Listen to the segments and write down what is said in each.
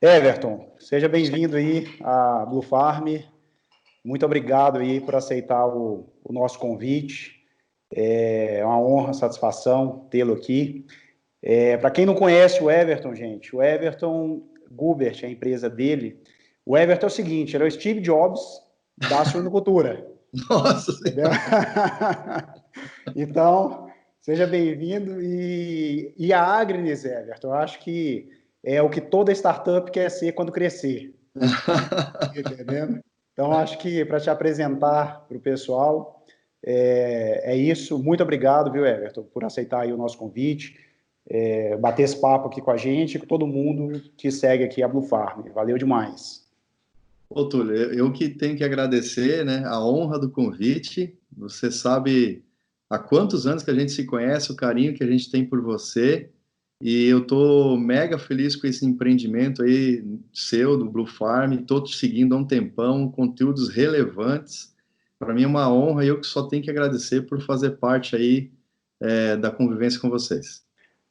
Everton, seja bem-vindo aí à Blue Farm. Muito obrigado aí por aceitar o nosso convite. É uma honra, satisfação tê-lo aqui. Para quem não conhece o Everton, gente, o Everton Gubert, a empresa dele, o Everton é o seguinte, ele é o Steve Jobs da suinocultura. Nossa Entendeu? Então, seja bem-vindo. E a Agrinis, Everton, eu acho que é o que toda startup quer ser quando crescer. Entendendo? Então, acho que para te apresentar para o pessoal, é isso. Muito obrigado, viu, Everton, por aceitar aí o nosso convite, bater esse papo aqui com a gente e com todo mundo que segue aqui a Blue Farm. Valeu demais. Ô, Túlio, eu que tenho que agradecer, né, a honra do convite. Você sabe há quantos anos que a gente se conhece, o carinho que a gente tem por você, e eu tô mega feliz com esse empreendimento aí seu, do Blue Farm. Tô te seguindo há um tempão, conteúdos relevantes. Para mim é uma honra e eu que só tenho que agradecer por fazer parte aí, da convivência com vocês.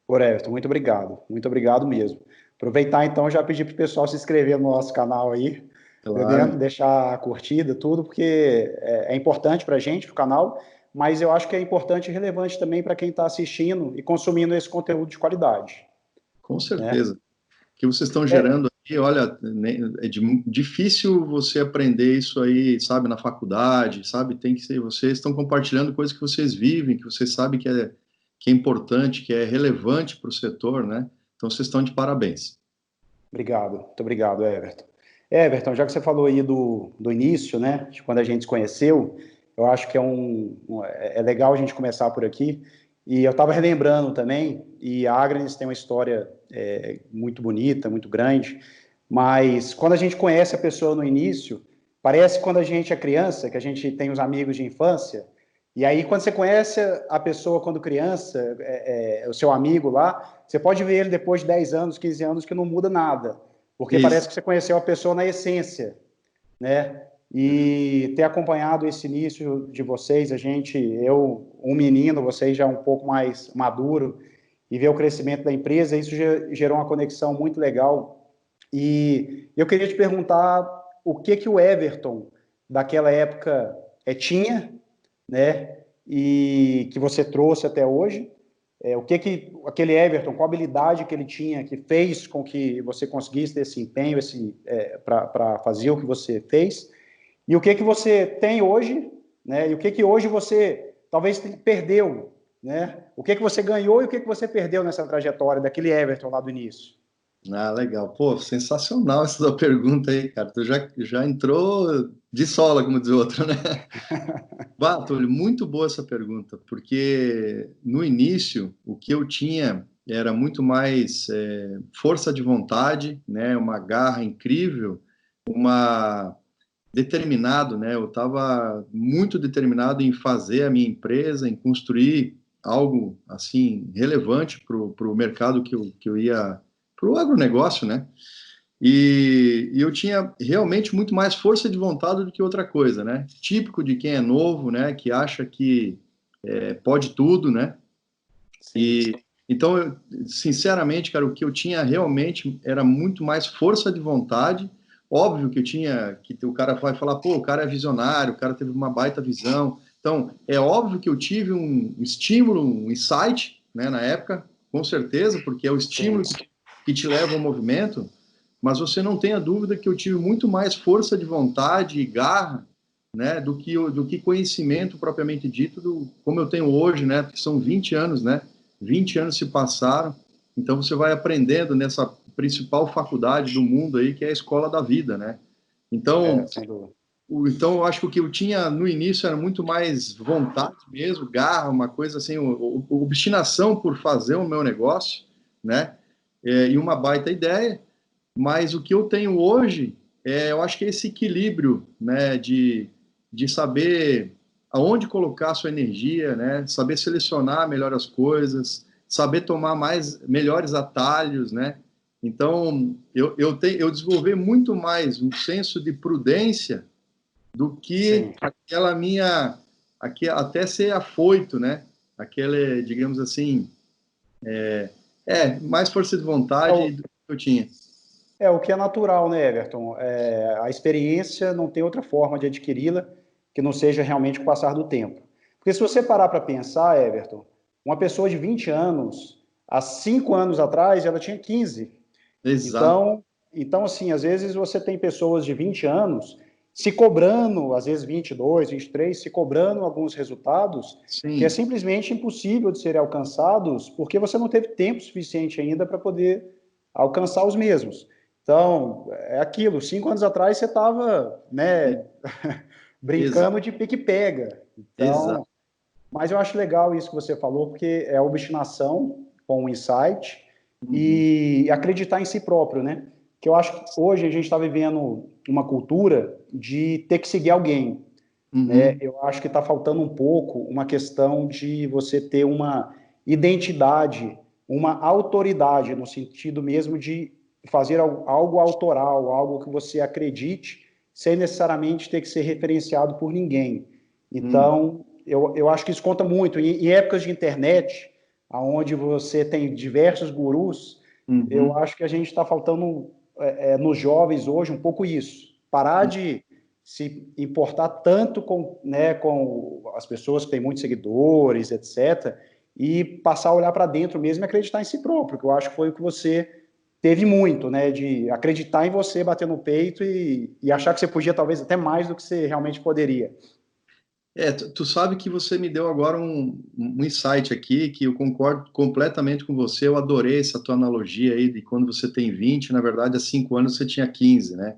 Por Everton, muito obrigado mesmo. Aproveitar então, já pedir para o pessoal se inscrever no nosso canal aí, Claro. entendendo? Deixar a curtida, tudo, porque é importante para a gente, para o canal, mas eu acho que é importante e relevante também para quem está assistindo e consumindo esse conteúdo de qualidade, Com né? certeza. O que vocês estão É, gerando aí, olha, difícil você aprender isso aí, sabe, na faculdade, sabe? Tem que ser, vocês estão compartilhando coisas que vocês vivem, que vocês sabem que é importante, que é relevante para o setor, né? Então vocês estão de parabéns. obrigado, muito obrigado, Everton. Everton, já que você falou aí do início, né, de quando a gente se conheceu, eu acho que é legal a gente começar por aqui. E eu estava relembrando também, e a Agnes tem uma história muito bonita, muito grande, mas quando a gente conhece a pessoa no início, parece quando a gente é criança, que a gente tem os amigos de infância, e aí quando você conhece a pessoa quando criança, o seu amigo lá, você pode ver ele depois de 10 anos, 15 anos, que não muda nada, porque Isso. parece que você conheceu a pessoa na essência, né? E ter acompanhado esse início de vocês, eu, um menino, vocês já um pouco mais maduro, e ver o crescimento da empresa, isso gerou uma conexão muito legal. E eu queria te perguntar o que o Everton daquela época tinha, né? E que você trouxe até hoje. O que aquele Everton, qual a habilidade que ele tinha que fez com que você conseguisse ter esse empenho para fazer o que você fez, e o que você tem hoje, né? E o que hoje você talvez perdeu, né? O que você ganhou e o que você perdeu nessa trajetória daquele Everton lá do início? Ah, legal. Pô, sensacional essa sua pergunta aí, cara. Tu já entrou de sola, como diz o outro, né? Bah, Túlio, muito boa essa pergunta, porque no início o que eu tinha era muito mais força de vontade, né, uma garra incrível, uma determinado, né? Eu estava muito determinado em fazer a minha empresa, em construir algo assim relevante para o mercado que eu ia, para o agronegócio, né? E eu tinha realmente muito mais força de vontade do que outra coisa, né? Típico de quem é novo, né? Que acha que pode tudo, né? Sim, E então, sinceramente, cara, o que eu tinha realmente era muito mais força de vontade. Óbvio que eu tinha, que o cara vai falar, pô, o cara é visionário, o cara teve uma baita visão. Então, é óbvio que eu tive um estímulo, um insight, né, na época, com certeza, porque é o estímulo sim, que te leva ao movimento. Mas você não tenha dúvida que eu tive muito mais força de vontade e garra, né, do que conhecimento propriamente dito, como eu tenho hoje, né, porque são 20 anos, né, 20 anos se passaram, então você vai aprendendo nessa principal faculdade do mundo aí, que é a escola da vida, né? Então, sem dúvida. então eu acho que o que eu tinha no início era muito mais vontade mesmo, garra, uma coisa assim, obstinação por fazer o meu negócio, né? E uma baita ideia, mas o que eu tenho hoje, eu acho que é esse equilíbrio, né, de saber aonde colocar a sua energia, né, saber selecionar melhor as coisas, saber tomar melhores atalhos, né. Então, eu desenvolvi muito mais um senso de prudência do que Sim. aquela minha, até ser afoito, né, aquele, digamos assim, mais força de É o, vontade do que eu tinha. É o que é natural, né, Everton? A experiência não tem outra forma de adquiri-la que não seja realmente com o passar do tempo. Porque se você parar para pensar, Everton, uma pessoa de 20 anos, há 5 anos atrás, ela tinha 15. Exato. Então, assim, às vezes você tem pessoas de 20 anos se cobrando, às vezes 22, 23, se cobrando alguns resultados que é Sim, simplesmente impossível de serem alcançados porque você não teve tempo suficiente ainda para poder alcançar os mesmos. Então, é aquilo, 5 anos atrás você estava, né, exato, brincando de pique-pega. exato. Então, mas eu acho legal isso que você falou, porque é obstinação com o insight Uhum, e acreditar em si próprio, né? Que eu acho que hoje a gente está vivendo uma cultura de ter que seguir alguém, né? uhum, Eu acho que está faltando um pouco uma questão de você ter uma identidade, uma autoridade, no sentido mesmo de fazer algo autoral, algo que você acredite, sem necessariamente ter que ser referenciado por ninguém. uhum, Então, eu acho que isso conta muito. Em épocas de internet, onde você tem diversos gurus, eu uhum. acho que a gente está faltando nos jovens hoje um pouco isso. Parar de se importar tanto com, né, com as pessoas que têm muitos seguidores, etc., e passar a olhar para dentro mesmo e acreditar em si próprio, que eu acho que foi o que você teve muito, né, de acreditar em você, bater no peito e achar que você podia talvez até mais do que você realmente poderia. Tu sabe que você me deu agora um insight aqui, que eu concordo completamente com você, eu adorei essa tua analogia aí de quando você tem 20, na verdade, há 5 anos você tinha 15, né?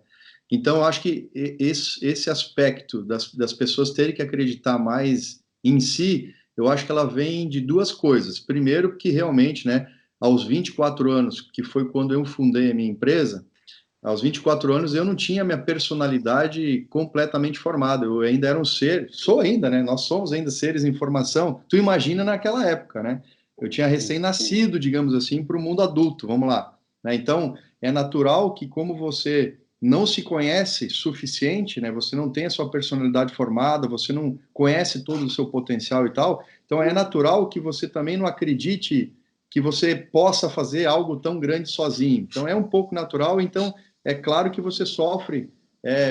Então, eu acho que esse aspecto das pessoas terem que acreditar mais em si, eu acho que ela vem de duas coisas. Primeiro, que realmente, né, aos 24 anos, que foi quando eu fundei a minha empresa, aos 24 anos eu não tinha minha personalidade completamente formada, eu ainda era um ser, sou ainda, né? Nós somos ainda seres em formação. Tu imagina naquela época, né? Eu tinha Sim. recém-nascido, digamos assim, para o mundo adulto, vamos lá. Né? Então, é natural que como você não se conhece suficiente, né? Você não tem a sua personalidade formada, você não conhece todo o seu potencial e tal, então é natural que você também não acredite que você possa fazer algo tão grande sozinho. Então é um pouco natural, então é claro que você sofre,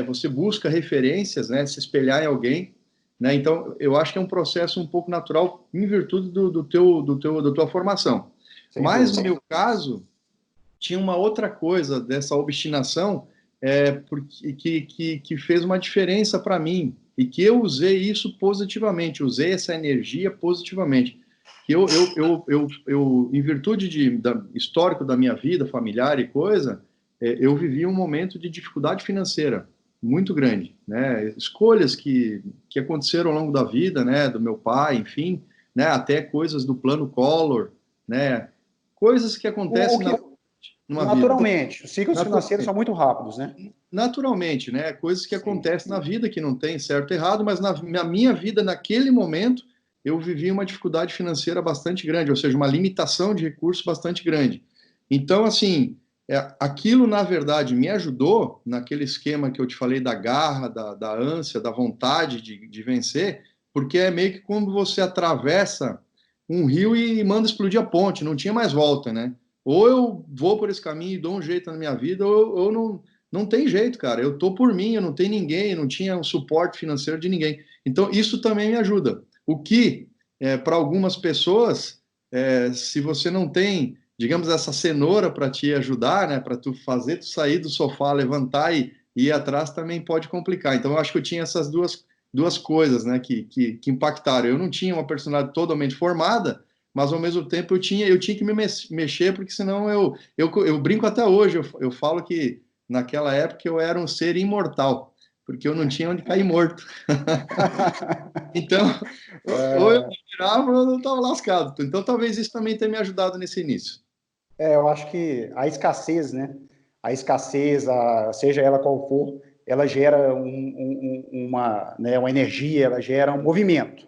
você busca referências, né, se espelhar em alguém, né, então eu acho que é um processo um pouco natural em virtude da tua formação. Sem Mas no dúvida. meu caso, tinha uma outra coisa dessa obstinação que fez uma diferença para mim e que eu usei isso positivamente, usei essa energia positivamente. Que em virtude histórico da minha vida familiar e coisa, eu vivi um momento de dificuldade financeira muito grande, né? Escolhas que aconteceram ao longo da vida, né? Do meu pai, enfim, né? Até coisas do plano Collor, né? Coisas que O acontecem que, numa vida. naturalmente, os ciclos financeiros Naturalmente, são muito rápidos, né? naturalmente, né? Coisas que Sim. acontecem na vida que não tem certo e errado, mas na minha vida, naquele momento, eu vivi uma dificuldade financeira bastante grande, ou seja, uma limitação de recursos bastante grande. Então, assim, aquilo, na verdade, me ajudou naquele esquema que eu te falei da garra, da ânsia, da vontade de vencer, porque é meio que quando você atravessa um rio e manda explodir a ponte, não tinha mais volta, né? Ou eu vou por esse caminho e dou um jeito na minha vida, ou não tem jeito, cara. Eu tô por mim, eu não tenho ninguém, eu não tinha um suporte financeiro de ninguém. Então, isso também me ajuda. O que, para algumas pessoas, se você não tem, digamos, essa cenoura para te ajudar, né, para tu fazer tu sair do sofá, levantar e ir atrás, também pode complicar. Então, eu acho que eu tinha essas duas coisas, né, que impactaram. Eu não tinha uma personalidade totalmente formada, mas ao mesmo tempo eu tinha que me mexer, porque senão eu brinco até hoje, eu falo que naquela época eu era um ser imortal, porque eu não tinha onde cair morto. Então, ou eu tirava ou eu estava lascado. Então, talvez isso também tenha me ajudado nesse início. Eu acho que a escassez, né? A escassez, seja ela qual for, ela gera uma energia, ela gera um movimento.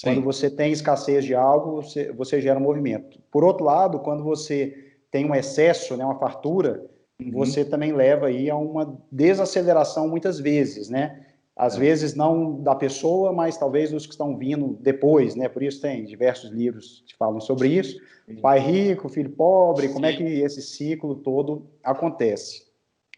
Quando Sim. você tem escassez de algo, você gera um movimento. Por outro lado, quando você tem um excesso, né, uma fartura, Uhum. você também leva aí a uma desaceleração muitas vezes, né? Às É. vezes não da pessoa, mas talvez dos que estão vindo depois, né? Por isso tem diversos livros que falam sobre isso. Pai rico, filho pobre, como é que Sim. esse ciclo todo acontece?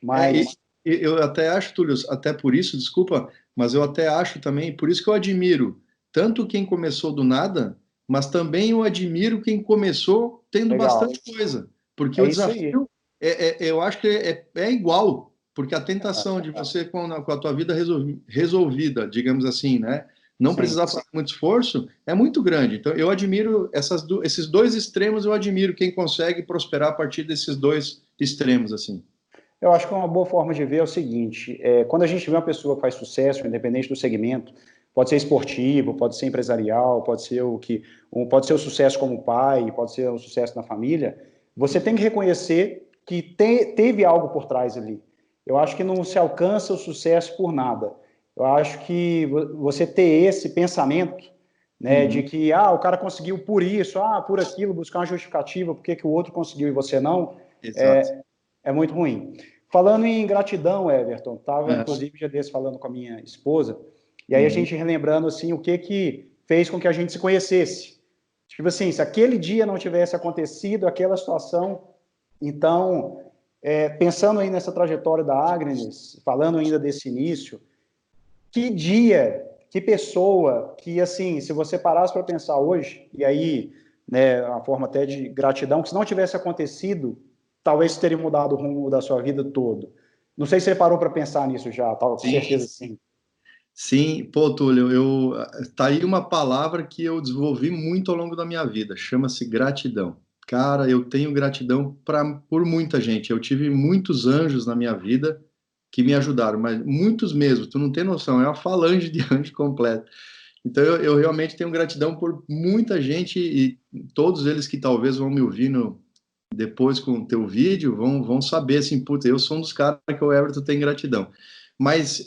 Mas Eu até acho, Túlio, até por isso, desculpa, mas eu até acho também, por isso que eu admiro tanto quem começou do nada, mas também eu admiro quem começou tendo legal. bastante coisa, porque o É isso aí. desafio, eu acho que é igual, porque a tentação de você, com a tua vida resolvida, digamos assim, né, não Sim. precisar fazer muito esforço, é muito grande. Então, eu admiro esses dois extremos, eu admiro quem consegue prosperar a partir desses dois extremos, assim. Eu acho que uma boa forma de ver é o seguinte: quando a gente vê uma pessoa que faz sucesso, independente do segmento, pode ser esportivo, pode ser empresarial, pode ser o sucesso como pai, pode ser o sucesso na família. Você tem que reconhecer que teve algo por trás ali. Eu acho que não se alcança o sucesso por nada. Eu acho que você ter esse pensamento, né, de Uhum. que o cara conseguiu por isso, por aquilo, buscar uma justificativa, por que o outro conseguiu e você não, Exato. é muito ruim. Falando em gratidão, Everton, estava É. inclusive já desse falando com a minha esposa, e aí a Uhum. gente relembrando assim o que fez com que a gente se conhecesse. Tipo assim, se aquele dia não tivesse acontecido, aquela situação, então, pensando aí nessa trajetória da Agnes, falando ainda desse início, que dia, que pessoa, que assim, se você parasse para pensar hoje, e aí, né, a forma até de gratidão, que se não tivesse acontecido, talvez teria mudado o rumo da sua vida todo. Não sei se você parou para pensar nisso já, com Sim, certeza sim. sim. Pô, Túlio, tá aí uma palavra que eu desenvolvi muito ao longo da minha vida, chama-se gratidão. Cara, eu tenho gratidão por muita gente. Eu tive muitos anjos na minha vida que me ajudaram, mas muitos mesmo, tu não tem noção, é uma falange de anjo completa. Então eu realmente tenho gratidão por muita gente e todos eles que talvez vão me ouvindo depois com o teu vídeo vão saber assim, puta, eu sou um dos caras que o Everton tem gratidão. Mas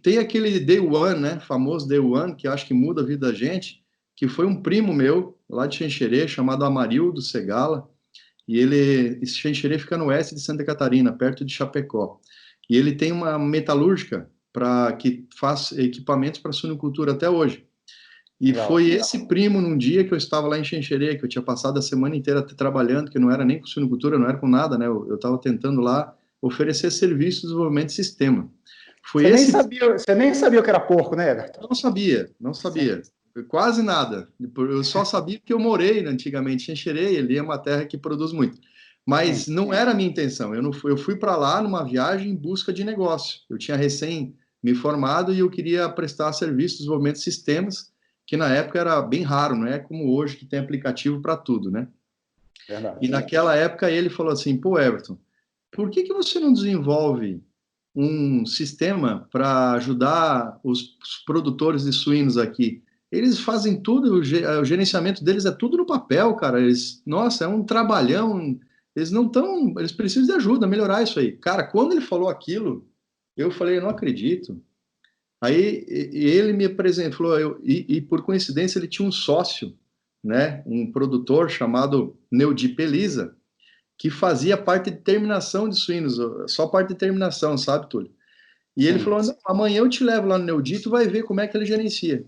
tem aquele Day One, né, famoso Day One, que acho que muda a vida da gente, que foi um primo meu, lá de Xanxerê, chamado Amarildo Segala, e esse Xanxerê fica no oeste de Santa Catarina, perto de Chapecó. E ele tem uma metalúrgica que faz equipamentos para suinocultura até hoje. E Legal. foi esse primo, num dia que eu estava lá em Xanxerê, que eu tinha passado a semana inteira trabalhando, que não era nem com suinocultura, não era com nada, né? Eu estava tentando lá oferecer serviço de desenvolvimento de sistema. Foi esse. Você nem sabia o que era porco, né, Everton? Eu não sabia, não Sim. sabia. Quase nada. Eu só sabia porque eu morei antigamente em Xanxerê, ali é uma terra que produz muito. Mas Sim. não era a minha intenção. Eu fui para lá numa viagem em busca de negócio. Eu tinha recém me formado e eu queria prestar serviço de desenvolvimento de sistemas, que na época era bem raro, não é como hoje que tem aplicativo para tudo, né? E Verdade. naquela época ele falou assim: pô, Everton, por que você não desenvolve um sistema para ajudar os produtores de suínos aqui? Eles fazem tudo, o gerenciamento deles é tudo no papel, cara. Nossa, é um trabalhão. Eles não estão, eles precisam de ajuda, melhorar isso aí. Cara, quando ele falou aquilo, eu falei, eu não acredito. Aí ele me apresentou, e por coincidência ele tinha um sócio, né, um produtor chamado Neudi Pelisa, que fazia parte de terminação de suínos, só parte de terminação, sabe, Túlio? E ele Sim. falou: não, amanhã eu te levo lá no Neudi, tu vai ver como é que ele gerencia.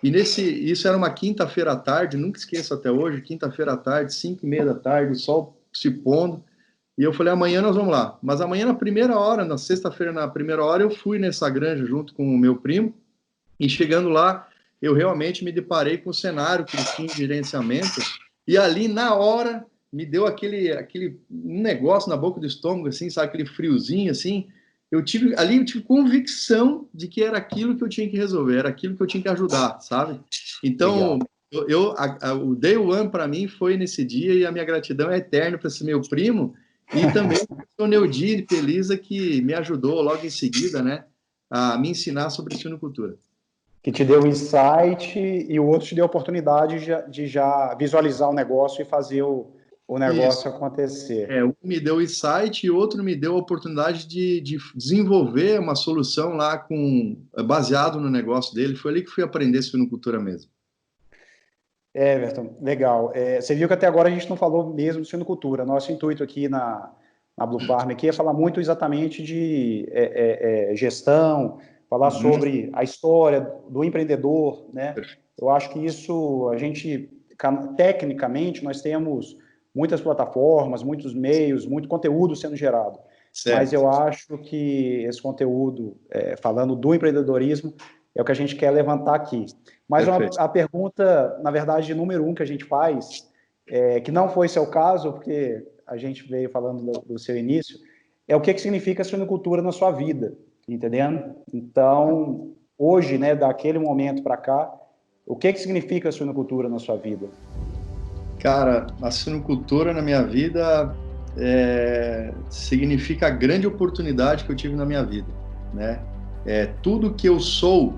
Isso era uma quinta-feira à tarde, nunca esqueço até hoje, quinta-feira à tarde, 5:30 da tarde, o sol se pondo. E eu falei: amanhã nós vamos lá. Mas amanhã, na primeira hora, na sexta-feira, na primeira hora, eu fui nessa granja junto com o meu primo. E chegando lá, eu realmente me deparei com o cenário que eles tinham de gerenciamento. E ali, na hora, me deu aquele negócio na boca do estômago, assim, sabe? Aquele friozinho, assim. Eu tive convicção de que era aquilo que eu tinha que resolver, era aquilo que eu tinha que ajudar, sabe? Então, Legal. o Day One para mim foi nesse dia e a minha gratidão é eterna para esse meu primo e também para o Neudi de Pelisa que me ajudou logo em seguida, né, a me ensinar sobre suinocultura. Que te deu insight e o outro te deu a oportunidade de já visualizar o negócio e fazer o Isso. negócio acontecer. Um me deu insight e outro me deu a oportunidade de desenvolver uma solução lá baseado no negócio dele. Foi ali que fui aprender suinocultura mesmo. Everton, legal. Você viu que até agora a gente não falou mesmo de suinocultura. Nosso intuito aqui na Blue Farm aqui é falar muito exatamente de gestão, falar Uhum. sobre a história do empreendedor, né? Eu acho que isso a gente, tecnicamente, nós temos muitas plataformas, muitos meios, muito conteúdo sendo gerado. mas Certo. eu acho que esse conteúdo, falando do empreendedorismo, é o que a gente quer levantar aqui. Mas Perfeito. a pergunta, na verdade, número um que a gente faz, que não foi seu caso, porque a gente veio falando do seu início, é o que significa a suinocultura na sua vida, entendendo? Então, hoje, né, daquele momento para cá, o que significa a suinocultura na sua vida? Cara, a suinocultura na minha vida significa a grande oportunidade que eu tive na minha vida, né? Tudo que eu sou,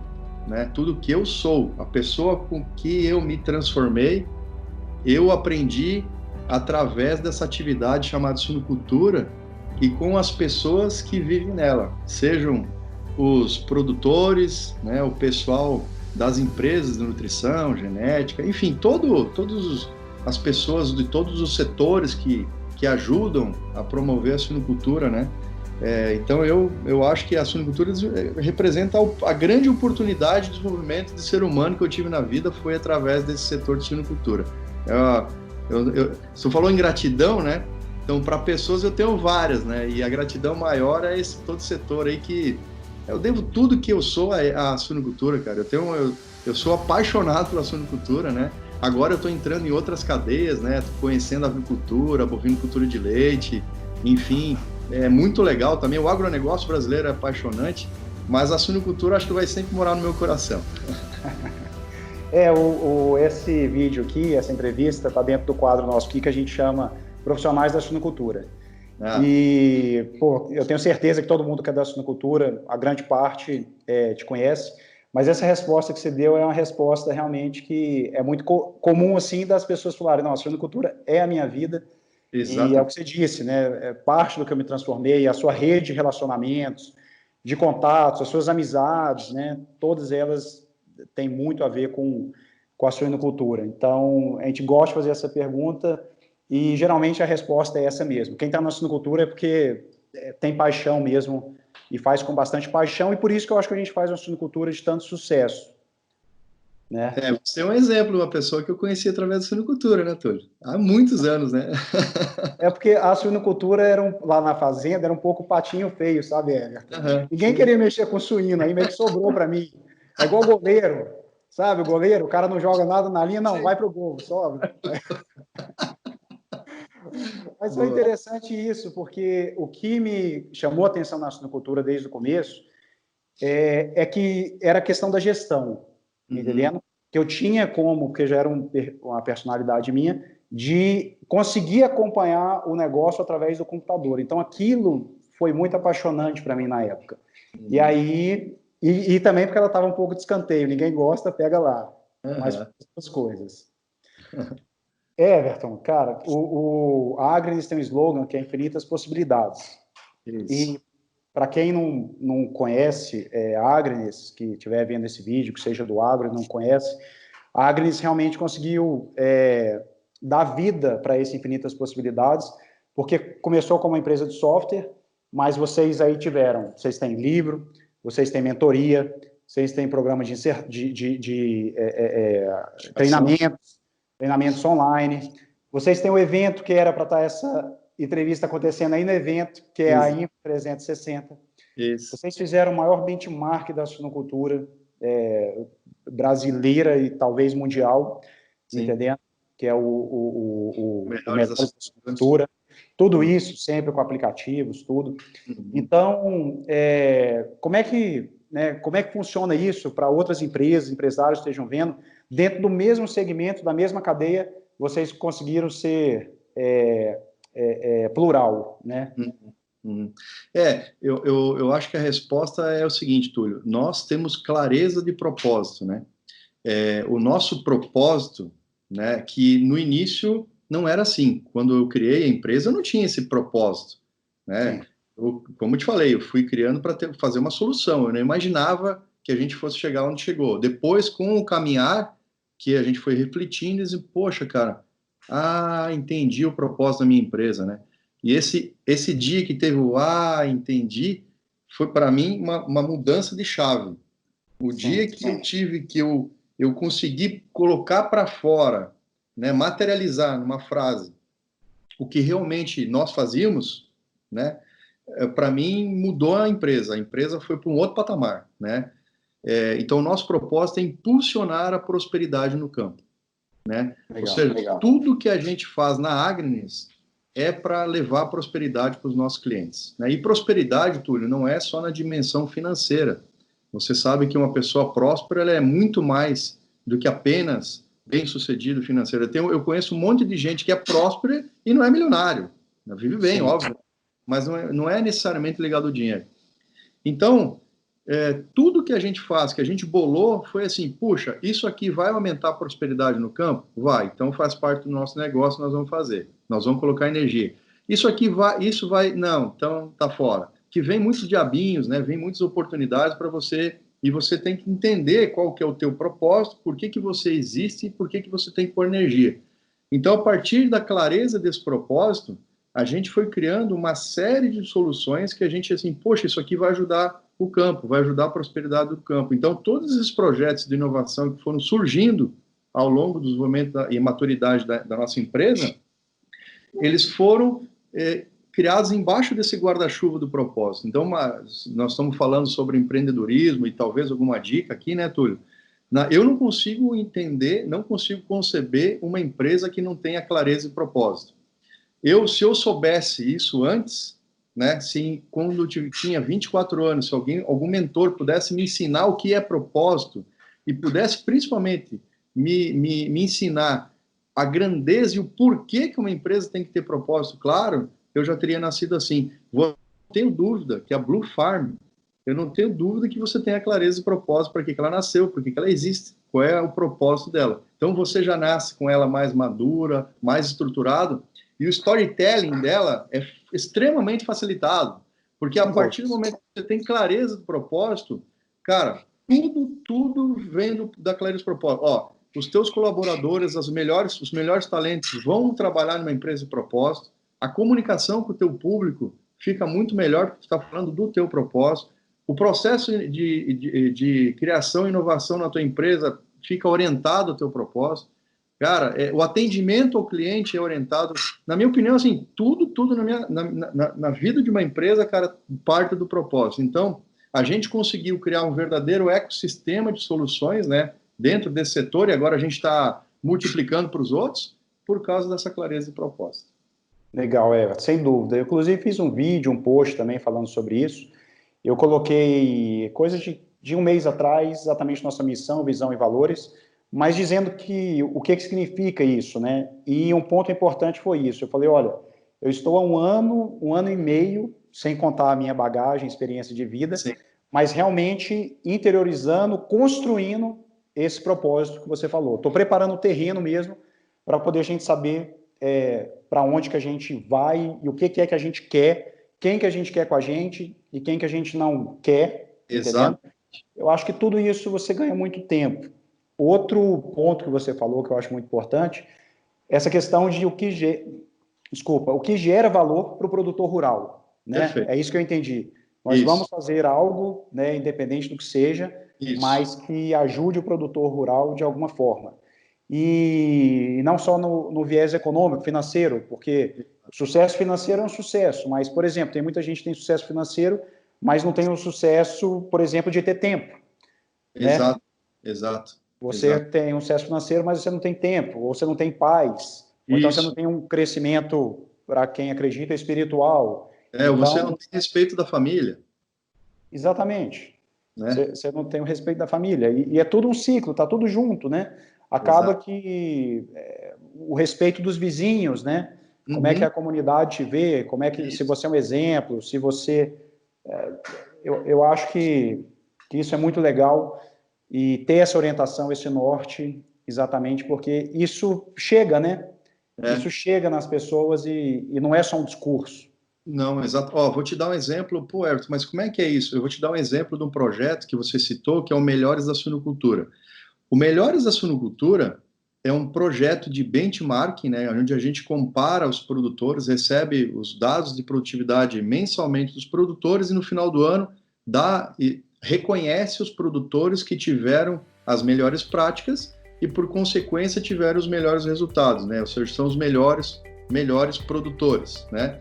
né? Tudo que eu sou, a pessoa com que eu me transformei, eu aprendi através dessa atividade chamada suinocultura e com as pessoas que vivem nela, sejam os produtores, né? O pessoal das empresas de nutrição, genética, enfim, todos as pessoas de todos os setores que ajudam a promover a suinocultura, né? Então, eu acho que a suinocultura representa a grande oportunidade de desenvolvimento de ser humano que eu tive na vida foi através desse setor de suinocultura. Você falou em gratidão, né? Então, para pessoas eu tenho várias, né? E a gratidão maior é todo setor aí que eu devo tudo que eu sou à suinocultura, cara. Eu sou apaixonado pela suinocultura, né? Agora eu estou entrando em outras cadeias, né? Tô conhecendo a avicultura, a bovinocultura de leite, enfim, é muito legal também. O agronegócio brasileiro é apaixonante, mas a suinocultura acho que vai sempre morar no meu coração. Esse vídeo aqui, essa entrevista, está dentro do quadro nosso aqui que a gente chama Profissionais da Suinocultura. E, eu tenho certeza que todo mundo que é da suinocultura, a grande parte te conhece, mas essa resposta que você deu é uma resposta realmente que é muito comum, assim, das pessoas falarem, não, a suinocultura é a minha vida. Exatamente. E é o que você disse, né? É parte do que eu me transformei, a sua rede de relacionamentos, de contatos, as suas amizades, né? Todas elas têm muito a ver com a suinocultura. Então, a gente gosta de fazer essa pergunta e, geralmente, a resposta é essa mesmo. Quem está na suinocultura é porque tem paixão mesmo e faz com bastante paixão, e por isso que eu acho que a gente faz uma suinocultura de tanto sucesso. Né? Você é um exemplo, uma pessoa que eu conheci através da suinocultura, né, Túlio? Há muitos anos, né? Porque a suinocultura lá na fazenda era um pouco patinho feio, sabe, Everton? Ninguém queria mexer com suíno, aí meio que sobrou para mim. É igual goleiro, sabe? O goleiro, o cara não joga nada na linha, não, vai pro gol, sobe. Mas foi interessante isso, porque o que me chamou a atenção na suinocultura desde o começo é que era a questão da gestão, entendendo? Que eu tinha porque já era uma personalidade minha, de conseguir acompanhar o negócio através do computador. Então, aquilo foi muito apaixonante para mim na época. E aí, e também porque ela estava um pouco de escanteio, ninguém gosta, pega lá. Mas as coisas. Everton, cara, a Agrinis tem um slogan que é infinitas possibilidades. Isso. E para quem não conhece a Agrinis, que estiver vendo esse vídeo, que seja do agro e não conhece, a Agrinis realmente conseguiu dar vida para essas infinitas possibilidades, porque começou como uma empresa de software, mas vocês aí vocês têm livro, vocês têm mentoria, vocês têm programa de treinamentos online, vocês têm o evento que era para estar essa entrevista acontecendo aí no evento, que é a Info 360. Isso. Vocês fizeram o maior benchmark da suinocultura brasileira e talvez mundial, entendendo? Que é o melhor da suinocultura. Tudo isso sempre com aplicativos, tudo. Então, como é que funciona isso para outras empresas, empresários que estejam vendo, dentro do mesmo segmento, da mesma cadeia, vocês conseguiram ser plural, né? Eu acho que a resposta é o seguinte, Túlio, nós temos clareza de propósito, né? O nosso propósito, né, que no início não era assim, quando eu criei a empresa eu não tinha esse propósito, né? Como eu te falei, eu fui criando para fazer uma solução, eu não imaginava que a gente fosse chegar onde chegou. Depois, com o caminhar, que a gente foi refletindo e dizendo, poxa, cara, entendi o propósito da minha empresa, né? E esse dia que teve o entendi, foi para mim uma mudança de chave. O dia que eu tive, que eu consegui colocar para fora, né, materializar numa frase o que realmente nós fazíamos, né? para mim, mudou a empresa foi para um outro patamar, né? Então, o nosso propósito é impulsionar a prosperidade no campo, né? Legal, ou seja, legal. Tudo que a gente faz na Agrinis é para levar prosperidade para os nossos clientes, né? E prosperidade, Túlio, não é só na dimensão financeira. Você sabe que uma pessoa próspera, ela é muito mais do que apenas bem-sucedido financeiro. Eu conheço um monte de gente que é próspera e não é milionário. Vive bem, Sim. óbvio, mas não é necessariamente ligado ao dinheiro. Então, tudo que a gente faz, que a gente bolou, foi assim, puxa, isso aqui vai aumentar a prosperidade no campo? Vai, então faz parte do nosso negócio, nós vamos fazer. Nós vamos colocar energia. Isso vai, não, então tá fora. Que vem muitos diabinhos, né? Vem muitas oportunidades para você, e você tem que entender qual que é o teu propósito, por que você existe e por que você tem que pôr energia. Então, a partir da clareza desse propósito, a gente foi criando uma série de soluções que a gente, assim, poxa, isso aqui vai ajudar o campo, vai ajudar a prosperidade do campo. Então, todos esses projetos de inovação que foram surgindo ao longo do desenvolvimento e maturidade da nossa empresa, eles foram criados embaixo desse guarda-chuva do propósito. Então, nós estamos falando sobre empreendedorismo e talvez alguma dica aqui, né, Túlio? Eu não consigo entender, não consigo conceber uma empresa que não tenha clareza de propósito. Se eu soubesse isso antes, né, quando eu tinha 24 anos, se algum mentor pudesse me ensinar o que é propósito e pudesse principalmente me ensinar a grandeza e o porquê que uma empresa tem que ter propósito claro, eu já teria nascido assim. Não tenho dúvida que a Blue Farm, eu não tenho dúvida que você tenha clareza de propósito, para que ela nasceu, por que ela existe, qual é o propósito dela. Então você já nasce com ela mais madura, mais estruturado, e o storytelling dela é extremamente facilitado, porque a partir do momento que você tem clareza do propósito, cara, tudo vem da clareza do propósito. Os teus colaboradores, os melhores talentos vão trabalhar numa empresa de propósito, a comunicação com o teu público fica muito melhor, porque tu está falando do teu propósito, o processo de criação e inovação na tua empresa fica orientado ao teu propósito. Cara, o atendimento ao cliente é orientado, na minha opinião, assim, tudo na vida de uma empresa, cara, parte do propósito. Então, a gente conseguiu criar um verdadeiro ecossistema de soluções, né, dentro desse setor, e agora a gente está multiplicando para os outros, por causa dessa clareza de propósito. Legal, sem dúvida. Eu, inclusive, fiz um vídeo, um post também falando sobre isso. Eu coloquei coisas de um mês atrás, exatamente nossa missão, visão e valores, mas dizendo que o que significa isso, né? E um ponto importante foi isso. Eu falei, olha, eu estou há um ano e meio, sem contar a minha bagagem, experiência de vida, sim, mas realmente interiorizando, construindo esse propósito que você falou. Estou preparando o terreno mesmo para poder a gente saber para onde que a gente vai e o que é que a gente quer, quem que a gente quer com a gente e quem que a gente não quer. Exato. Entendendo? Eu acho que tudo isso você ganha muito tempo. Outro ponto que você falou que eu acho muito importante, essa questão de o que gera valor para o produtor rural. Né? Perfeito. É isso que eu entendi. Nós vamos fazer algo, né, independente do que seja, mas que ajude o produtor rural de alguma forma. E não só no viés econômico, financeiro, porque sucesso financeiro é um sucesso, mas, por exemplo, tem muita gente que tem sucesso financeiro, mas não tem um sucesso, por exemplo, de ter tempo. Exato, né? Exato. Você tem um sucesso financeiro, mas você não tem tempo, ou você não tem paz, ou então você não tem um crescimento, para quem acredita, espiritual. Então, você não tem respeito da família. Exatamente. Né? Você não tem o respeito da família. E é tudo um ciclo, está tudo junto, né? Acaba que o respeito dos vizinhos, né? Como é que a comunidade te vê, como é que, se você é um exemplo, se você... eu acho que isso é muito legal, e ter essa orientação, esse norte, exatamente porque isso chega, né? Isso chega nas pessoas e não é só um discurso. Não, exato. Vou te dar um exemplo, Everton, mas como é que é isso? Eu vou te dar um exemplo de um projeto que você citou, que é o Melhores da Suinocultura. O Melhores da Suinocultura é um projeto de benchmarking, né, onde a gente compara os produtores, recebe os dados de produtividade mensalmente dos produtores e no final do ano reconhece os produtores que tiveram as melhores práticas e, por consequência, tiveram os melhores resultados, né? Ou seja, são os melhores produtores, né?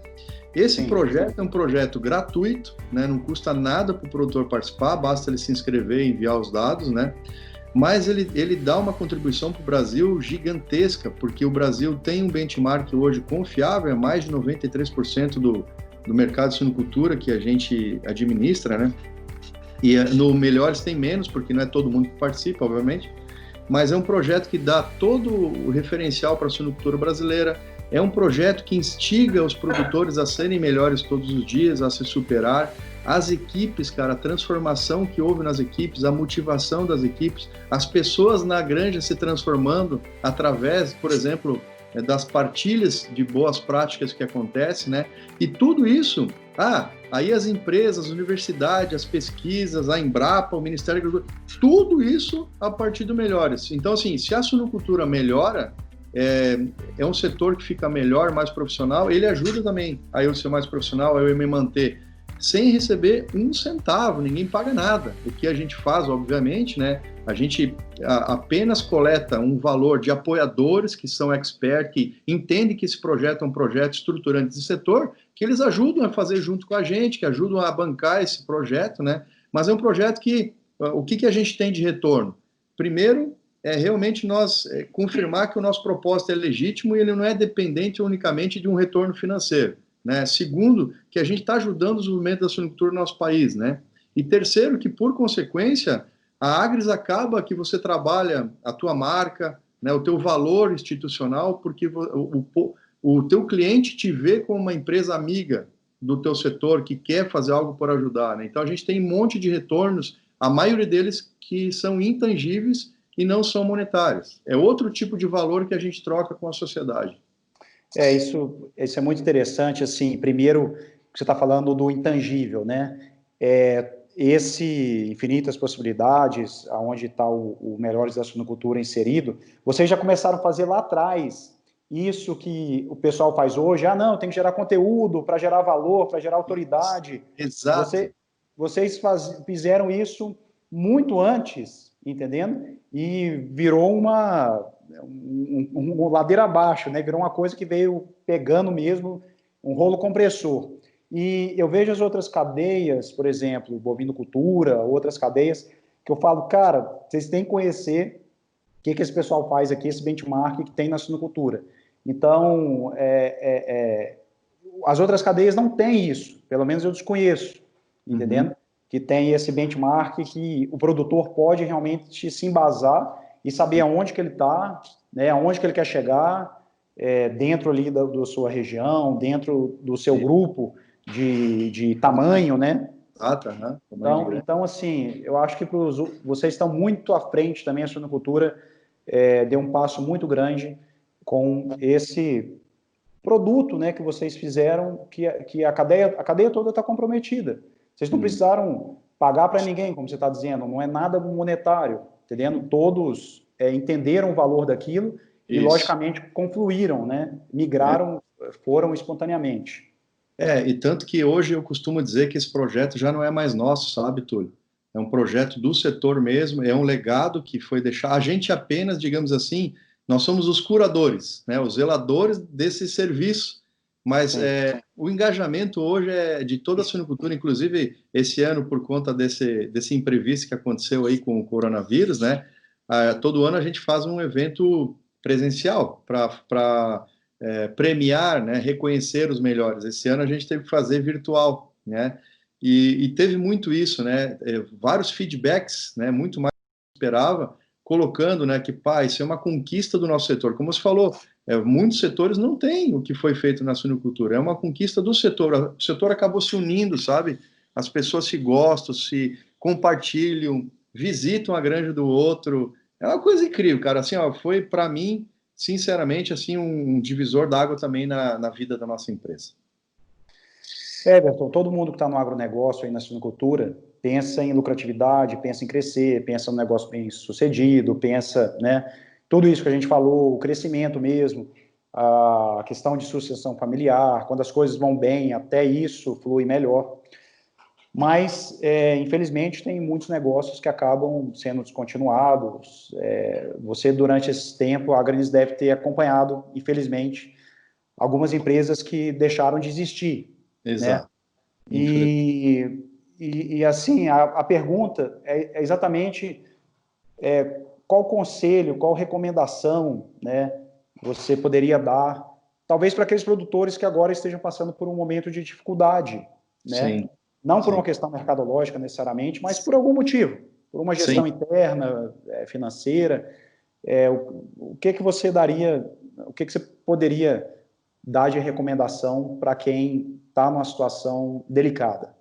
Esse Sim. projeto é um projeto gratuito, né? Não custa nada para o produtor participar, basta ele se inscrever e enviar os dados, né? Mas ele dá uma contribuição para o Brasil gigantesca, porque o Brasil tem um benchmark hoje confiável, é mais de 93% do mercado de suinocultura que a gente administra, né? E no Melhores tem menos, porque não é todo mundo que participa, obviamente, mas é um projeto que dá todo o referencial para a suinocultura brasileira, é um projeto que instiga os produtores a serem melhores todos os dias, a se superar, as equipes, cara, a transformação que houve nas equipes, a motivação das equipes, as pessoas na granja se transformando através, por exemplo, das partilhas de boas práticas que acontecem, né? E tudo isso, aí as empresas, as universidades, as pesquisas, a Embrapa, o Ministério da Agricultura, tudo isso a partir do Melhores. Então, assim, se a suinocultura melhora, é um setor que fica melhor, mais profissional, ele ajuda também a eu ser mais profissional, a eu me manter sem receber um centavo, ninguém paga nada. O que a gente faz, obviamente, né? A gente apenas coleta um valor de apoiadores que são experts, que entendem que esse projeto é um projeto estruturante de setor, que eles ajudam a fazer junto com a gente, que ajudam a bancar esse projeto, né? Mas é um projeto que, o que a gente tem de retorno? Primeiro, realmente nós confirmar que o nosso propósito é legítimo e ele não é dependente unicamente de um retorno financeiro, né? Segundo, que a gente está ajudando o desenvolvimento da suinocultura no nosso país, né? E terceiro, que por consequência, a Agris acaba que você trabalha a tua marca, né, o teu valor institucional, porque o teu cliente te vê como uma empresa amiga do teu setor, que quer fazer algo por ajudar, né? Então a gente tem um monte de retornos, a maioria deles que são intangíveis e não são monetários. É outro tipo de valor que a gente troca com a sociedade. Isso é muito interessante, assim, primeiro, você está falando do intangível, né? Esse Infinitas Possibilidades, aonde está o Melhores da Suinocultura inserido, vocês já começaram a fazer lá atrás isso que o pessoal faz hoje, não, tem que gerar conteúdo para gerar valor, para gerar autoridade. Exato. Vocês fizeram isso muito antes, entendendo? E virou uma ladeira abaixo, né? Virou uma coisa que veio pegando mesmo um rolo compressor. E eu vejo as outras cadeias, por exemplo, bovinocultura, outras cadeias, que eu falo, cara, vocês têm que conhecer o que esse pessoal faz aqui, esse benchmark que tem na suinocultura. Então, as outras cadeias não têm isso, pelo menos eu desconheço, entendendo? Uhum. Que tem esse benchmark que o produtor pode realmente se embasar e saber aonde que ele está, né, aonde que ele quer chegar, dentro ali da sua região, dentro do seu grupo de tamanho, né? Então, assim, eu acho que vocês estão muito à frente também, a suinocultura deu um passo muito grande com esse produto, né, que vocês fizeram, que a cadeia toda está comprometida. Vocês não precisaram pagar para ninguém, como você está dizendo, não é nada monetário, entendendo? Todos entenderam o valor daquilo e, logicamente, confluíram, né? Migraram, foram espontaneamente. E tanto que hoje eu costumo dizer que esse projeto já não é mais nosso, sabe, Túlio? É um projeto do setor mesmo, é um legado que foi deixado. A gente apenas, digamos assim, nós somos os curadores, né, os zeladores desse serviço, mas o engajamento hoje é de toda a suinocultura, inclusive esse ano, por conta desse imprevisto que aconteceu aí com o coronavírus, né, todo ano a gente faz um evento presencial para premiar, né, reconhecer os melhores. Esse ano a gente teve que fazer virtual, né, e teve muito isso, né, vários feedbacks, né, muito mais do que eu esperava, colocando, né, que, isso é uma conquista do nosso setor. Como você falou, muitos setores não têm o que foi feito na suinocultura, é uma conquista do setor. O setor acabou se unindo, sabe? As pessoas se gostam, se compartilham, visitam a granja do outro. É uma coisa incrível, cara. Assim, foi, para mim, sinceramente, assim, um divisor d'água também na vida da nossa empresa. Everton, todo mundo que está no agronegócio, aí na suinocultura, pensa em lucratividade, pensa em crescer, pensa no negócio bem sucedido, pensa, né, tudo isso que a gente falou, o crescimento mesmo, a questão de sucessão familiar, quando as coisas vão bem, até isso flui melhor. Mas, infelizmente, tem muitos negócios que acabam sendo descontinuados. Você, durante esse tempo, a Agris deve ter acompanhado, infelizmente, algumas empresas que deixaram de existir, Exato. E assim, a pergunta é exatamente qual conselho, qual recomendação, né, você poderia dar, talvez para aqueles produtores que agora estejam passando por um momento de dificuldade, né? Sim, Não por sim. uma questão mercadológica necessariamente, mas por algum motivo, por uma gestão Sim. interna, financeira. O que que você daria, o que que você poderia dar de recomendação para quem está numa situação delicada?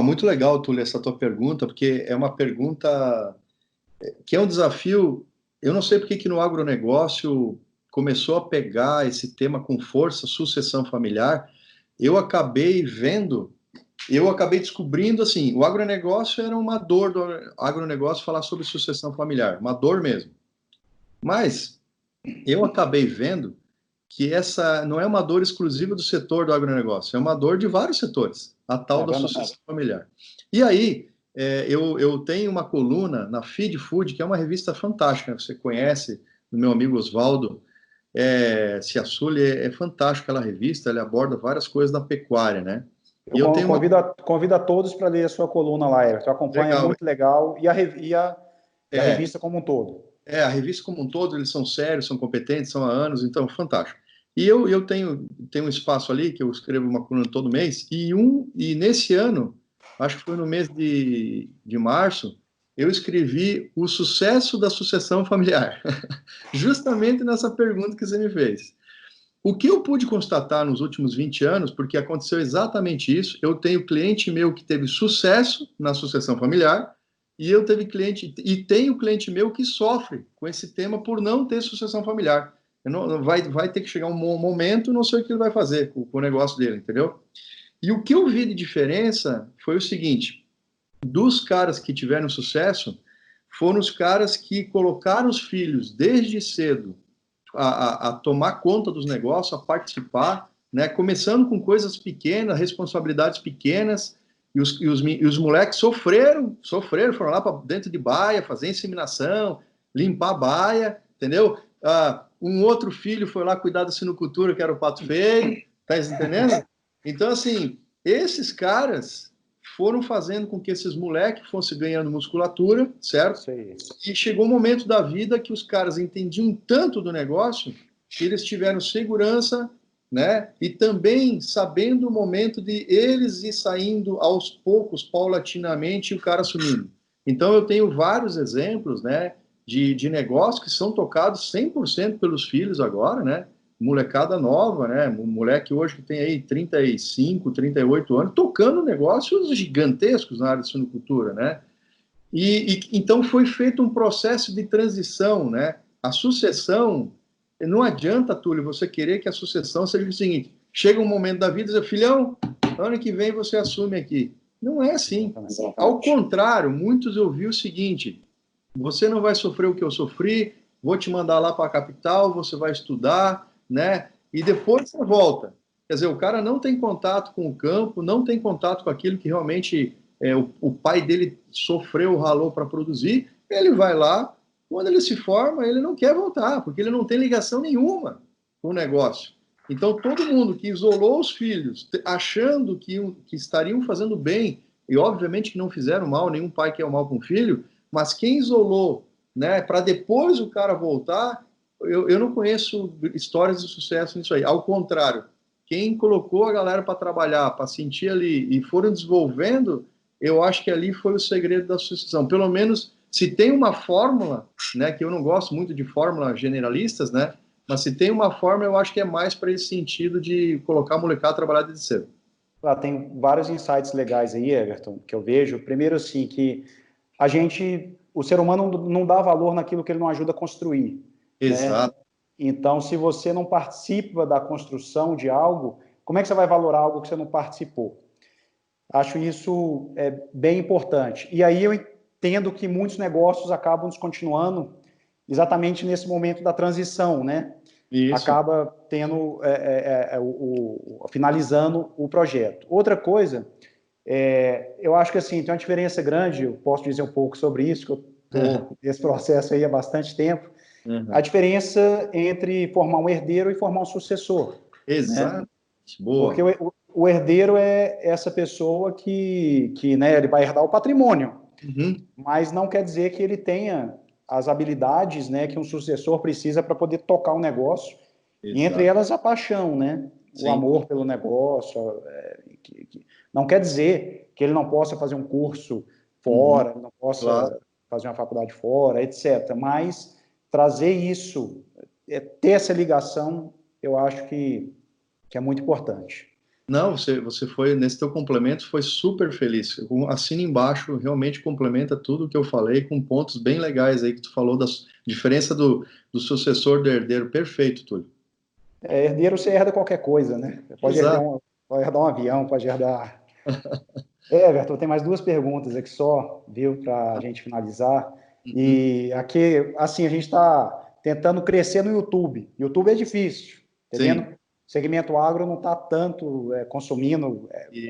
Muito legal, Túlio, essa tua pergunta, porque é uma pergunta que é um desafio. Eu não sei por que que no agronegócio começou a pegar esse tema com força, sucessão familiar. Eu acabei vendo, eu acabei descobrindo assim, o agronegócio era uma dor do agronegócio falar sobre sucessão familiar, uma dor mesmo. Mas eu acabei vendo que essa não é uma dor exclusiva do setor do agronegócio, é uma dor de vários setores, a tal da sucessão familiar. E aí, eu tenho uma coluna na Feed Food, que é uma revista fantástica, você conhece, do meu amigo Oswaldo Ciassuli, é fantástica aquela revista, ele aborda várias coisas da pecuária, né? E eu tenho uma... convido a todos para ler a sua coluna lá, Everton. Acompanha, Legal. muito legal. E a revista como um todo. A revista como um todo, eles são sérios, são competentes, são há anos, então, fantástico. E eu tenho um espaço ali, que eu escrevo uma coluna todo mês, e nesse ano, acho que foi no mês de março, eu escrevi o sucesso da sucessão familiar, justamente nessa pergunta que você me fez. O que eu pude constatar nos últimos 20 anos, porque aconteceu exatamente isso, eu tenho cliente meu que teve sucesso na sucessão familiar, e eu tenho cliente meu que sofre com esse tema por não ter sucessão familiar. Vai ter que chegar um momento, não sei o que ele vai fazer com o negócio dele, entendeu? E o que eu vi de diferença foi o seguinte: dos caras que tiveram sucesso, foram os caras que colocaram os filhos desde cedo a tomar conta dos negócios, a participar, né? Começando com coisas pequenas, responsabilidades pequenas, e os moleques sofreram, foram lá para dentro de baia, fazer inseminação, limpar a baia, entendeu? Um outro filho foi lá cuidar da sinocultura, que era o pato feio, tá entendendo? Então, assim, esses caras foram fazendo com que esses moleques fossem ganhando musculatura, certo? Sim. E chegou um momento da vida que os caras entendiam tanto do negócio que eles tiveram segurança, né? E também sabendo o momento de eles ir saindo aos poucos, paulatinamente, e o cara assumindo. Então, eu tenho vários exemplos, né? De negócios que são tocados 100% pelos filhos agora, né? Molecada nova, né? Um moleque hoje que tem aí 35, 38 anos, tocando negócios gigantescos na área de suinocultura, né? Então foi feito um processo de transição, né? A sucessão, não adianta, Túlio, você querer que a sucessão seja o seguinte: chega um momento da vida e diz, filhão, ano que vem você assume aqui. Não é assim. Ao contrário, muitos eu vi o seguinte: você não vai sofrer o que eu sofri, vou te mandar lá para a capital, você vai estudar, né? E depois você volta. Quer dizer, o cara não tem contato com o campo, não tem contato com aquilo que realmente o pai dele sofreu, ralou para produzir, ele vai lá, quando ele se forma, ele não quer voltar, porque ele não tem ligação nenhuma com o negócio. Então, todo mundo que isolou os filhos, achando que estariam fazendo bem, e obviamente que não fizeram mal, nenhum pai quer o mal com o filho, mas quem isolou, né, para depois o cara voltar, eu não conheço histórias de sucesso nisso aí. Ao contrário, quem colocou a galera para trabalhar, para sentir ali, e foram desenvolvendo, eu acho que ali foi o segredo da sucessão. Pelo menos, se tem uma fórmula, né, que eu não gosto muito de fórmulas generalistas, né, mas se tem uma fórmula, eu acho que é mais para esse sentido de colocar a molecada a trabalhar desde cedo. Tem vários insights legais aí, Everton, que eu vejo. Primeiro, assim, que o ser humano não dá valor naquilo que ele não ajuda a construir. Exato. Né? Então, se você não participa da construção de algo, como é que você vai valorar algo que você não participou? Acho isso bem importante. E aí eu entendo que muitos negócios acabam descontinuando exatamente nesse momento da transição, né? Isso. Acaba tendo, finalizando o projeto. Outra coisa, eu acho que assim, tem uma diferença grande, eu posso dizer um pouco sobre isso, que eu estou nesse processo aí há bastante tempo, a diferença entre formar um herdeiro e formar um sucessor. Exato. Né? Boa. Porque o herdeiro é essa pessoa que né, ele vai herdar o patrimônio, mas não quer dizer que ele tenha as habilidades, né, que um sucessor precisa para poder tocar o negócio, e entre elas a paixão, né, o amor pelo negócio. Não quer dizer que ele não possa fazer um curso fora, não possa fazer uma faculdade fora, etc. Mas trazer isso, ter essa ligação, eu acho que é muito importante. Não, você foi, nesse teu complemento, foi super feliz. Assina embaixo, realmente complementa tudo que eu falei, com pontos bem legais aí que tu falou da diferença do sucessor do herdeiro. Perfeito, Túlio. Herdeiro você herda qualquer coisa, né? Pode herdar um avião, pode herdar... Everton, tem mais 2 perguntas aqui só, viu, para a gente finalizar. E aqui, assim, a gente está tentando crescer no YouTube. YouTube é difícil, entendendo? Sim. O segmento agro não está tanto consumindo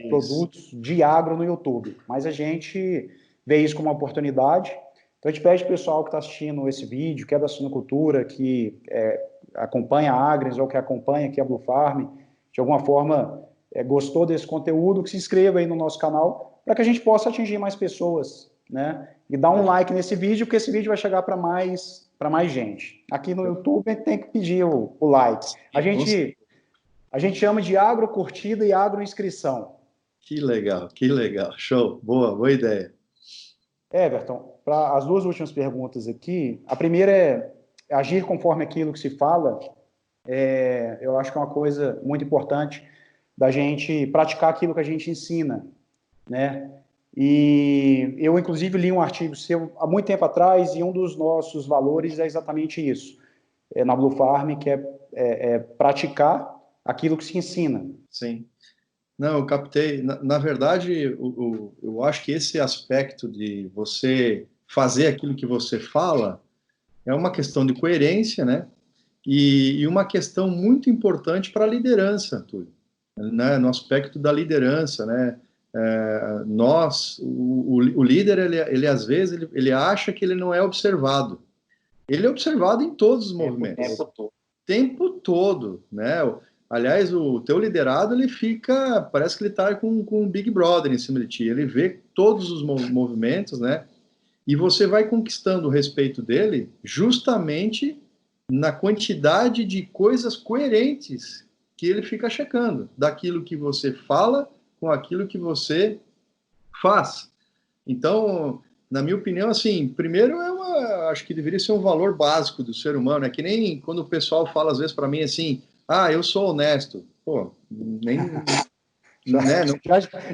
produtos de agro no YouTube, mas a gente vê isso como uma oportunidade. Então, a gente pede para o pessoal que está assistindo esse vídeo, que é da suinocultura, que acompanha a Agriens ou que acompanha aqui a Blue Farm, de alguma forma gostou desse conteúdo, que se inscreva aí no nosso canal, para que a gente possa atingir mais pessoas, né? E dá um like nesse vídeo, porque esse vídeo vai chegar para mais gente. Aqui no YouTube a gente tem que pedir o like. A gente chama de agro curtida e agro inscrição. Que legal, show, boa ideia. Everton, para as 2 últimas perguntas aqui, a primeira é agir conforme aquilo que se fala. Eu acho que é uma coisa muito importante da gente praticar aquilo que a gente ensina, né? E eu, inclusive, li um artigo seu há muito tempo atrás, e um dos nossos valores é exatamente isso, na Blue Farm, que é praticar aquilo que se ensina. Sim. Não, eu captei. Na verdade, eu acho que esse aspecto de você fazer aquilo que você fala é uma questão de coerência, né? E uma questão muito importante para a liderança, Túlio, né? No aspecto da liderança, né? O líder, ele às vezes, ele acha que ele não é observado. Ele é observado em todos os movimentos. Tempo todo, né? Aliás, o teu liderado, ele fica, parece que ele está com um Big Brother em cima de ti. Ele vê todos os movimentos, né? E você vai conquistando o respeito dele justamente na quantidade de coisas coerentes que ele fica checando, daquilo que você fala com aquilo que você faz. Então, na minha opinião, assim, primeiro acho que deveria ser um valor básico do ser humano, é que nem quando o pessoal fala às vezes para mim assim, eu sou honesto. Pô, nem...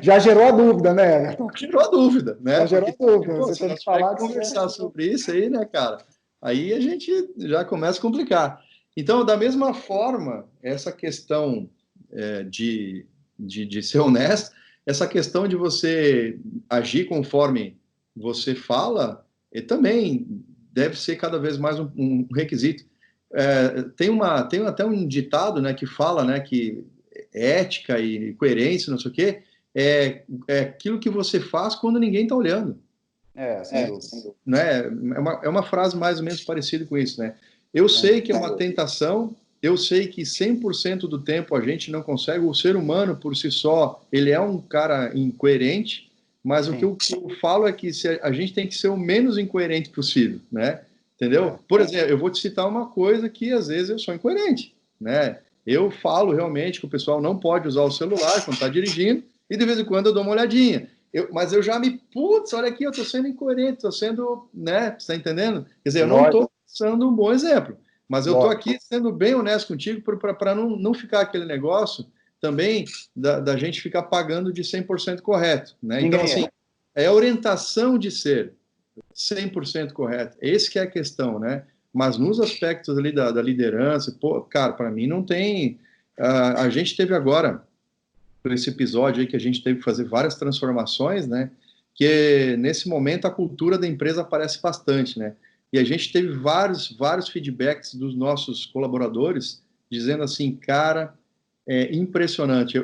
Já gerou a dúvida, né? Gerou a dúvida, né? Já gerou a dúvida. Porque, você tem que falar conversar sobre isso aí, né, cara? Aí a gente já começa a complicar. Então, da mesma forma, essa questão de ser honesto, essa questão de você agir conforme você fala, também deve ser cada vez mais um requisito. Tem até um ditado, né, que fala, né, que ética e coerência, não sei o quê, é aquilo que você faz quando ninguém está olhando. Sem dúvida. Né? É uma frase mais ou menos parecida com isso, né? Eu sei que é uma tentação, eu sei que 100% do tempo a gente não consegue, o ser humano por si só, ele é um cara incoerente, mas o que eu falo é que a gente tem que ser o menos incoerente possível, né? Entendeu? Por exemplo, eu vou te citar uma coisa que às vezes eu sou incoerente, né? Eu falo realmente que o pessoal não pode usar o celular quando está dirigindo, e de vez em quando eu dou uma olhadinha. Mas eu já olha aqui, eu estou sendo incoerente, estou sendo, né, você está entendendo? Quer dizer, eu não estou sendo um bom exemplo, mas eu estou aqui sendo bem honesto contigo para não ficar aquele negócio também da gente ficar pagando de 100% correto, né? Então, assim, é a orientação de ser 100% correto, esse que é a questão, né? Mas nos aspectos ali da liderança, pô, cara, para mim não tem... a gente teve agora, por esse episódio aí que a gente teve que fazer várias transformações, né? Que nesse momento a cultura da empresa aparece bastante, né? E a gente teve vários feedbacks dos nossos colaboradores dizendo assim, cara, é impressionante.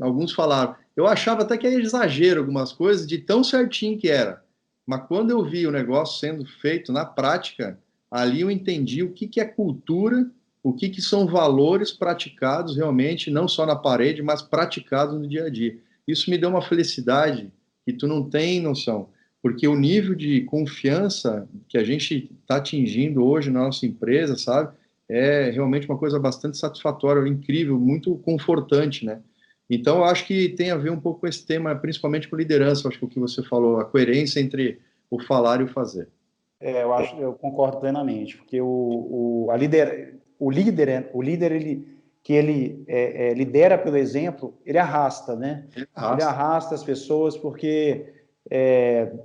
Alguns falaram, eu achava até que era exagero algumas coisas de tão certinho que era. Mas quando eu vi o negócio sendo feito na prática, ali eu entendi o que é cultura o que, que são valores praticados realmente, não só na parede, mas praticados no dia a dia. Isso me deu uma felicidade que tu não tem noção, porque o nível de confiança que a gente está atingindo hoje na nossa empresa, sabe, é realmente uma coisa bastante satisfatória, incrível, muito confortante, né? Então, eu acho que tem a ver um pouco com esse tema, principalmente com liderança, acho que o que você falou, a coerência entre o falar e o fazer. Eu concordo plenamente, porque o líder lidera pelo exemplo, ele arrasta, né? Ele Arrasta. arrasta as pessoas, porque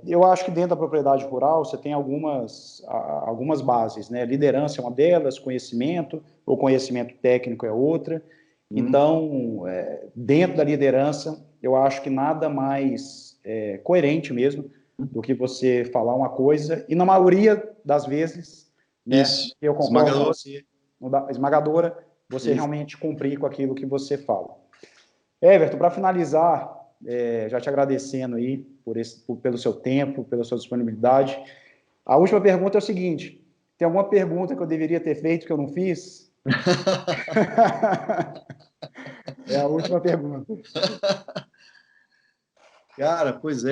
eu acho que dentro da propriedade rural você tem algumas bases, né? Liderança é uma delas, conhecimento, ou conhecimento técnico é outra. Então, dentro da liderança, eu acho que nada mais coerente mesmo do que você falar uma coisa, e na maioria das vezes, né, Isso. eu concordo com Esmagador. você, esmagadora, você Isso. realmente cumprir com aquilo que você fala. Everton, para finalizar, já te agradecendo aí pelo seu tempo, pela sua disponibilidade, a última pergunta é o seguinte: tem alguma pergunta que eu deveria ter feito que eu não fiz? É a última pergunta. Cara, pois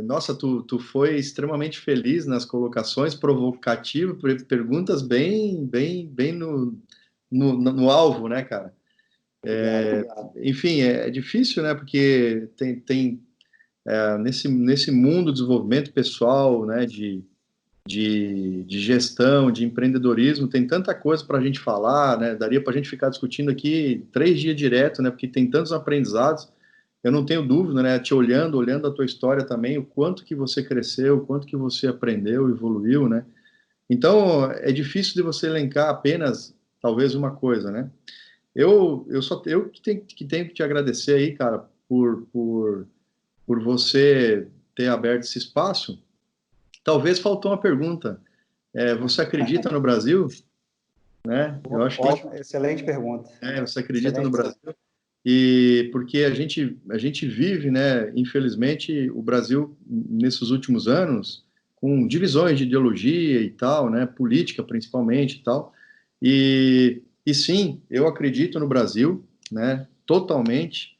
nossa, tu foi extremamente feliz nas colocações, provocativo, perguntas bem no alvo, né, cara? Obrigado. Enfim, é difícil, né, porque nesse mundo do desenvolvimento pessoal, né, de gestão, de empreendedorismo, tem tanta coisa para a gente falar, né, daria para a gente ficar discutindo aqui 3 dias direto, né, porque tem tantos aprendizados. Eu não tenho dúvida, né, te olhando a tua história também, o quanto que você cresceu, o quanto que você aprendeu, evoluiu, né? Então, é difícil de você elencar apenas, talvez, uma coisa, né? Eu que tenho que te agradecer aí, cara, por você ter aberto esse espaço. Talvez faltou uma pergunta. Você acredita no Brasil? Né? Eu acho que Ótimo, excelente pergunta. você acredita no Excelente. Brasil? E porque a gente vive, né, infelizmente, o Brasil, nesses últimos anos, com divisões de ideologia e tal, né, política principalmente e tal. E sim, eu acredito no Brasil, né, totalmente,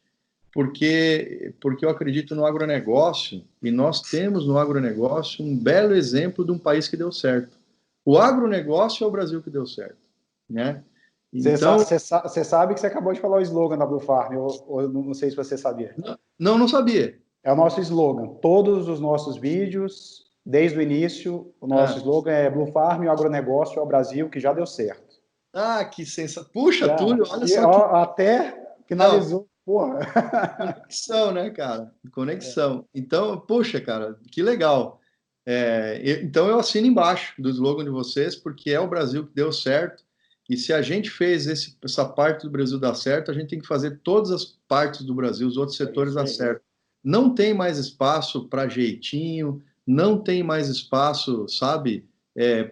porque eu acredito no agronegócio, e nós temos no agronegócio um belo exemplo de um país que deu certo. O agronegócio é o Brasil que deu certo, né? Então, Você sabe que você acabou de falar o slogan da Blue Farm, ou não sei se você sabia. não sabia. É o nosso slogan. Todos os nossos vídeos, desde o início, o nosso Ah, slogan é Blue Farm, o agronegócio é o Brasil, que já deu certo. que sensação. Puxa, Já, Túlio, olha e, só que. ó, até Não, finalizou. Porra. conexão, né, cara? Conexão. Então, puxa, cara, que legal. Então, eu assino embaixo do slogan de vocês, porque é o Brasil que deu certo. E se a gente fez essa parte do Brasil dar certo, a gente tem que fazer todas as partes do Brasil, os outros É setores isso dar aí. certo. Não tem mais espaço para jeitinho, não tem mais espaço, sabe,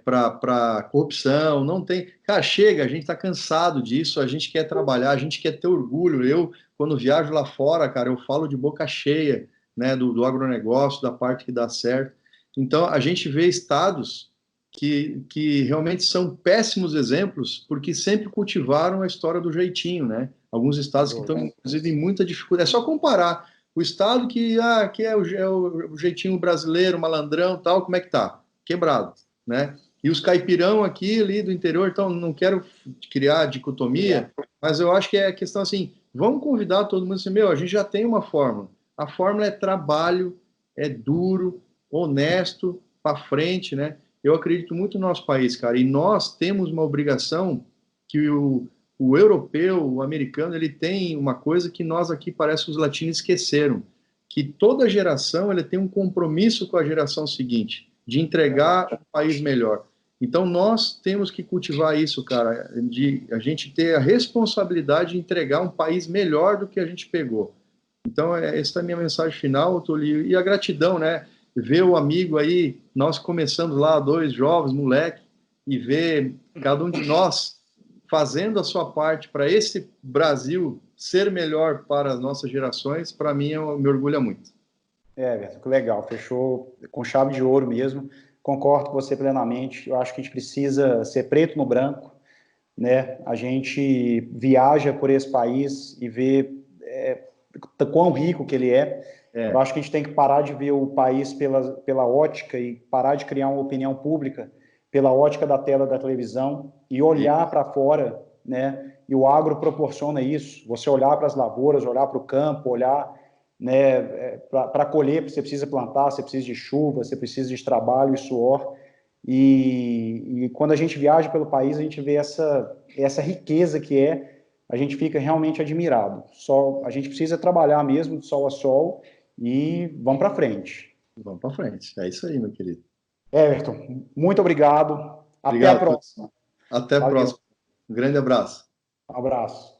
para corrupção, não tem. Cara, chega, a gente está cansado disso, a gente quer trabalhar, a gente quer ter orgulho. Quando viajo lá fora, cara, eu falo de boca cheia, né, do agronegócio, da parte que dá certo. Então, a gente vê estados que realmente são péssimos exemplos, porque sempre cultivaram a história do jeitinho, né? Alguns estados que estão, inclusive, em muita dificuldade. É só comparar o estado que é o jeitinho brasileiro, malandrão, tal, como é que tá? Quebrado, né? E os caipirão aqui, ali do interior, então, não quero criar dicotomia, mas eu acho que é a questão assim, vamos convidar todo mundo assim, a gente já tem uma fórmula. A fórmula é trabalho, é duro, honesto, para frente, né? Eu acredito muito no nosso país, cara, e nós temos uma obrigação que o europeu, o americano, ele tem uma coisa que nós aqui parece que os latinos esqueceram, que toda geração ele tem um compromisso com a geração seguinte, de entregar um país melhor. Então nós temos que cultivar isso, cara, de a gente ter a responsabilidade de entregar um país melhor do que a gente pegou. Então essa é a minha mensagem final, Tulio, e a gratidão, né? Ver o amigo aí, nós começamos lá, 2 jovens, moleque, e ver cada um de nós fazendo a sua parte para esse Brasil ser melhor para as nossas gerações, para mim me orgulha muito. Everton, que legal. Fechou com chave de ouro mesmo. Concordo com você plenamente. Eu acho que a gente precisa ser preto no branco, né? A gente viaja por esse país e vê quão rico que ele é. Eu acho que a gente tem que parar de ver o país pela ótica e parar de criar uma opinião pública pela ótica da tela da televisão e olhar para fora, né? E o agro proporciona isso. Você olhar para as lavouras, olhar para o campo, olhar, né, para colher, você precisa plantar, você precisa de chuva, você precisa de trabalho e suor. E quando a gente viaja pelo país, a gente vê essa riqueza que a gente fica realmente admirado. Só a gente precisa trabalhar mesmo de sol a sol e vamos para frente. Vamos para frente. É isso aí, meu querido. Everton, muito obrigado. Até a Obrigado. próxima. Até a Valeu. próxima. Um grande abraço. Um abraço.